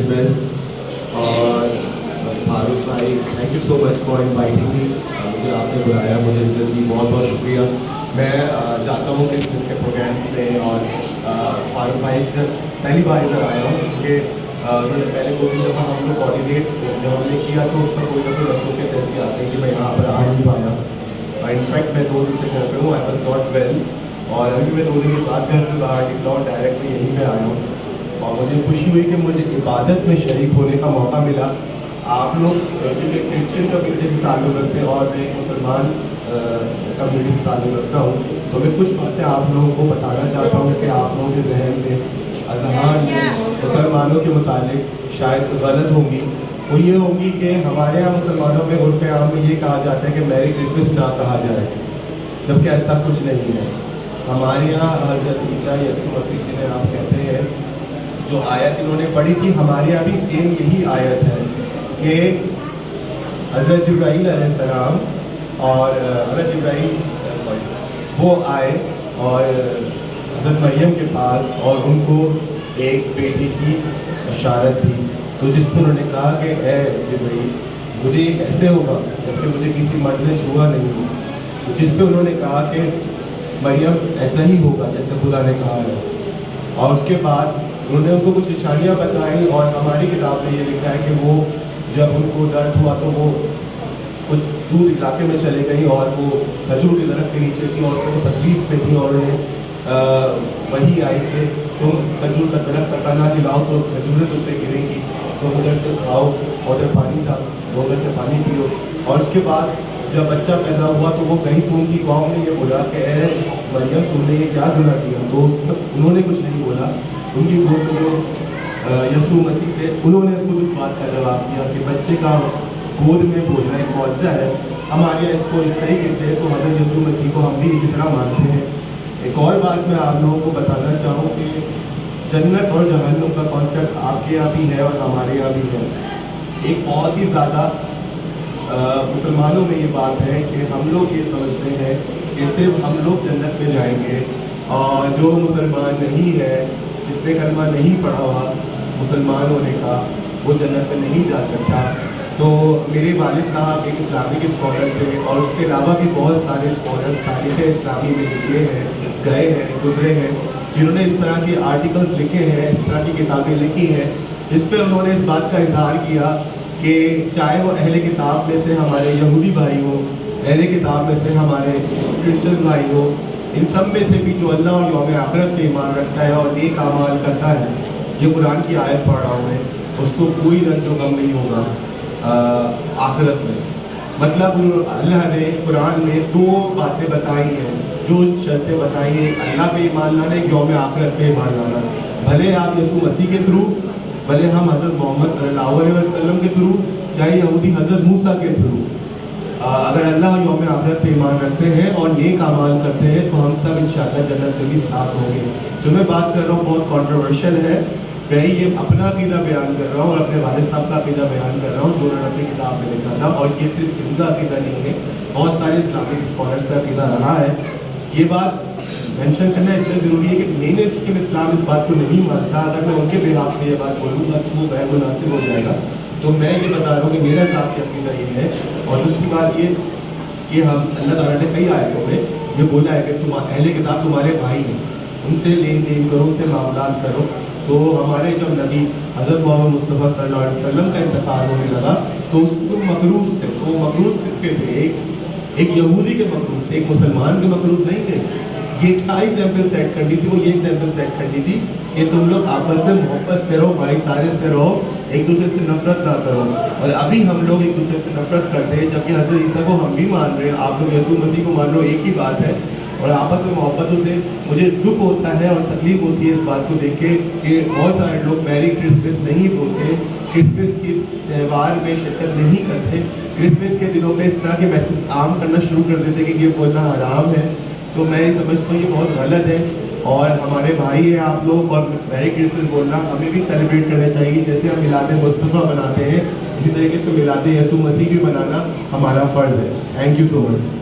Christmas. और फारूक भाई, thank you so much for inviting me. मुझे आपने बुलाया, मुझे इज्जत दी, बहुत बहुत शुक्रिया। मैं चाहता हूँ क्रिसमस के प्रोग्राम्स में और फारूक भाई से पहली बार इधर आया हूँ, क्योंकि उन्होंने पहले 2-3 दफ़ा हम लोग कोऑर्डिनेट जब हमने किया तो उसका कोई ना कोई रसूल के तहत आते हैं कि मैं यहाँ पर आ नहीं पाया। इनफैक्ट मैं 2 दिन से घर पे हूँ, आई वॉज नॉट वेल, और अभी मैं 2 दिन के बाद घर से बाहर निकला और डायरेक्टली यहीं पे आया हूँ। और मुझे खुशी हुई कि मुझे इबादत में शरीक होने का मौका मिला। आप लोग चूँकि क्रिश्चियन कम्युनिटी से ताल्लुक़ रखते हैं और मैं एक मुसलमान कम्युनिटी से ताल्लुक़ रखता हूँ, तो मैं कुछ बातें आप लोगों को बताना चाहता हूँ कि आप लोगों के जहन में, अज़हान में मुसलमानों के मुतालिक शायद गलत होंगी। वो ये होंगी कि हमारे यहाँ मुसलमानों में उर्फ़ आम में ये कहा जाता है कि मैरी क्रिसमस ना कहा जाए, जबकि ऐसा कुछ नहीं है। हमारे यहाँ हज़रत ईसा यसू मसीह जिन्हें आप कहते हैं, जो आयत इन्होंने पढ़ी थी, हमारे यहाँ भी सेम यही आयत है कि हज़रत जिब्राईल अलैहिस्सलाम और हज़रत जिब्राईल वो आए और हज़रत मरियम के पास, और उनको एक बेटी की बशारत थी। तो जिस पर उन्होंने कहा कि ए जिब्राईल, मुझे ये कैसे होगा जबकि मुझे किसी मर्द ने छुआ नहीं। तो जिस पे उन्होंने कहा कि मरियम ऐसा ही होगा जैसे खुदा ने कहा है। और उसके बाद उन्होंने उनको कुछ निशानियाँ बताई, और हमारी किताब में ये लिखा है कि वो जब उनको दर्द हुआ तो वो कुछ दूर इलाके में चले गई और वो खजूर के दरख्त के नीचे थी और उसको तकलीफ में थी, और उन्हें वही आई कि तुम खजूर का दरख्त का तना हिलाओ तो खजूरें तुम पे गिरेंगी, तो उधर से खाओ, उधर पानी था वो उधर से पानी पियो। और उसके बाद जब बच्चा पैदा हुआ तो वो गई तो उनकी कौम ने ये बोला कि ए मरियम, तुमने ये क्या गुनाह किया? तो उन्होंने कुछ नहीं बोला। उनकी गोद में जो यसू मसीह थे, उन्होंने खुद उस बात का जवाब दिया कि बच्चे का गोद में बोलना एक मौजज़ा है। हमारे यहाँ इसको इस तरीके से, तो हज़रत यसू मसीह को हम भी इसी तरह मानते हैं। एक और बात मैं आप लोगों को बताना चाहूँ कि जन्नत और जहन्नुम का कॉन्सेप्ट आपके यहाँ भी है और हमारे यहाँ भी है। एक बहुत ही ज़्यादा मुसलमानों में ये बात है कि हम लोग ये समझते हैं कि सिर्फ हम लोग जन्नत में जाएंगे, और जो मुसलमान नहीं है, जिसने कलमा नहीं पढ़ा हुआ मुसलमान होने का, वो जन्नत में नहीं जा सकता। तो मेरे वालिद साहब एक इस्लामिक स्कॉलर थे, और उसके अलावा भी बहुत सारे स्कॉलर्स तारीख़ इस्लामी में निकले हैं, गए हैं, गुजरे हैं, जिन्होंने इस तरह के आर्टिकल्स लिखे हैं, इस तरह की किताबें लिखी हैं, जिस पर उन्होंने इस बात का इजहार किया कि चाहे वो अहले किताब में से हमारे यहूदी भाई हो, अहले किताब में से हमारे क्रिश्चियन भाई हो, इन सब में से भी जो अल्लाह और यौम आखिरत पे ईमान रखता है और नेक अमाल करता है, ये कुरान की आयत पढ़ रहा हूँ मैं, उसको कोई रंज व गम नहीं होगा आखिरत में। मतलब अल्लाह ने कुरान में 2 बातें बताई हैं, जो शर्तें बताई हैं, अल्लाह पे ईमान लाना, एक यौम आखिरत पे ईमान लाना। भले आप यसू मसीह के थ्रू, भले हम हज़रत मोहम्मद सल्लल्लाहु अलैहि वसल्लम के थ्रू, चाहे यहूदी हज़रत मूसा के थ्रू, अगर अल्लाह यौम आखिरत पे ईमान रखते हैं और नेक अमाल करते हैं, तो हम सब इंशाअल्लाह जन्नत में भी साथ होंगे। जो मैं बात कर रहा हूँ बहुत कॉन्ट्रोवर्शियल है, मैं ये अपना अक़ीदा बयान कर रहा हूँ और अपने वालिद साहब का अक़ीदा बयान कर रहा हूँ, जो उन्होंने अपनी किताब में लिखा था, और ये सिर्फ इनका अक़ीदा नहीं है, बहुत सारे इस्लामिक स्कॉलर्स का अक़ीदा रहा है। ये बात मेंशन करना इसलिए ज़रूरी है कि मेन स्ट्रीम इस्लाम इस बात को नहीं मानता। अगर मैं उनके बिहाफ में ये बात बोलूँगा तो वो गैर मुनासिब हो जाएगा। तो मैं ये बता रहा हूँ कि मेरा साथ की अक़ीदा ये है। और दूसरी बात ये कि हम अल्लाह ताला ने कई आयतों में ये बोला है कि तुम अहले किताब तुम्हारे भाई हैं, उनसे लेन देन करो, उनसे मामलात करो। तो हमारे जब नबी हज़रत मोहम्मद मुस्तफ़ा सल्लल्लाहु अलैहि वसल्लम का इंतकाल होने लगा तो उसको मकरूज़ थे। तो मकरूज़ किसके थे? एक यहूदी के मकरूज़ थे, एक मुसलमान के मकरूज़ नहीं थे। ये क्या एग्जाम्पल सेट करनी थी? वो ये एग्जाम्पल सेट करनी थी कि तुम लोग आपस में मोहब्बत से रहो, भाईचारे से रहो, एक दूसरे से नफरत ना करो। और अभी हम लोग एक दूसरे से नफरत करते हैं, जबकि हज़रत ईसा को हम भी मान रहे हैं, आप लोग यसू मसीह को मान रहे हो, एक ही बात है। और आपस में मोहब्बतों से मुझे दुख होता है और तकलीफ होती है इस बात को देख के कि बहुत सारे लोग मैरी क्रिसमस नहीं बोलते, क्रिसमस के त्यौहार में शिरकत नहीं करते, क्रिसमस के दिनों में इस तरह के मैसेज आम करना शुरू कर देते कि ये बोलना हराम है। तो मैं ये समझता हूँ ये बहुत गलत है, और हमारे भाई हैं आप लोग, और मैरी क्रिसमस बोलना हमें भी सेलिब्रेट करना चाहिए। जैसे हम मिलाद मुस्तफ़ा बनाते हैं, इसी तरीके से मिलाद यसू मसीह भी बनाना हमारा फ़र्ज़ है। Thank you so much.